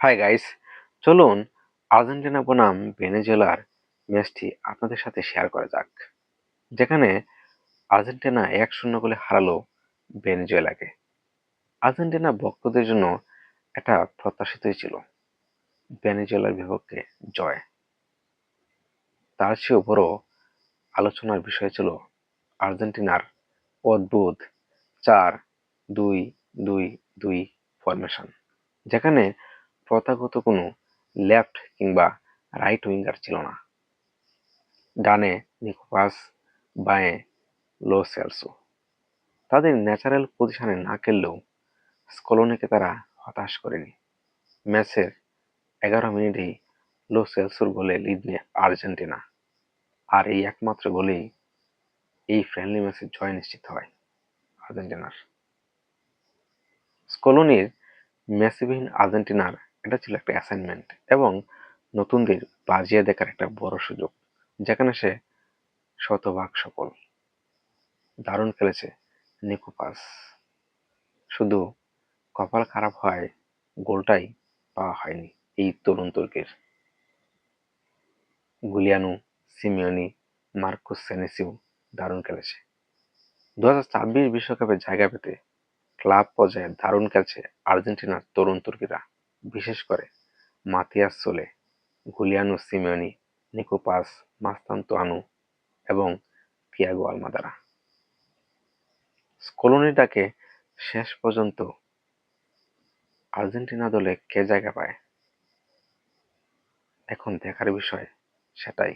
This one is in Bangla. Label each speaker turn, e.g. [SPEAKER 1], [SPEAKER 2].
[SPEAKER 1] হাই গাইস, চলুন আর্জেন্টিনা বনাম ভেনেজুয়েলার ম্যাচটি আপনাদের সাথে শেয়ার করা যাক, যেখানে আর্জেন্টিনা 1-0 গোলে হারালো ভেনেজুয়েলাকে। আর্জেন্টিনা ভক্তদের জন্য এটা প্রত্যাশিতই ছিল, ভেনেজুয়েলার বিপক্ষে জয়। তার চেয়েও বড় আলোচনার বিষয় ছিল আর্জেন্টিনার অদ্ভুত 4-2-2-2 ফরমেশন, যেখানে প্রথাগত কোনো লেফট কিংবা রাইট উইঙ্গার ছিল না। ডানে নিকোলাস, বাঁয়ে লো সেলসো। তাদের ন্যাচারাল পজিশনে না খেললেও স্কলোনিকে তারা হতাশ করেনি। ম্যাচের 11 মিনিটেই লো সেলসোর গোলে লিড নেয় আর্জেন্টিনা, আর এই একমাত্র গোলেই এই ফ্রেন্ডলি ম্যাচের জয় নিশ্চিত হয় আর্জেন্টিনার। স্কলোনির মেসিবিহীন আর্জেন্টিনার এটা ছিল একটা অ্যাসাইনমেন্ট এবং নতুনদের বাজিয়ে দেখার একটা বড় সুযোগ, যেখানে সে শতভাগ সফল। দারুণ খেলেছে নিকো পাস, শুধু কপাল খারাপ হয় গোলটাই পাওয়া হয়নি এই তরুণ তুর্কির। গুলিয়ানো, সিমিওনি, মার্কুস সেনেসিও দারুণ খেলেছে। 2026 বিশ্বকাপে জায়গা পেতে ক্লাব পর্যায়ে দারুণ খেলছে আর্জেন্টিনার তরুণ তুর্কিরা, বিশেষ করে Matias Soule, Giuliano Simeone, Nico Paz, Mastantuono এবং থিয়াগো আলমাদারা। স্কলোনির ডাকে শেষ পর্যন্ত আর্জেন্টিনা দলে কে জায়গা পায়, এখন দেখার বিষয় সেটাই।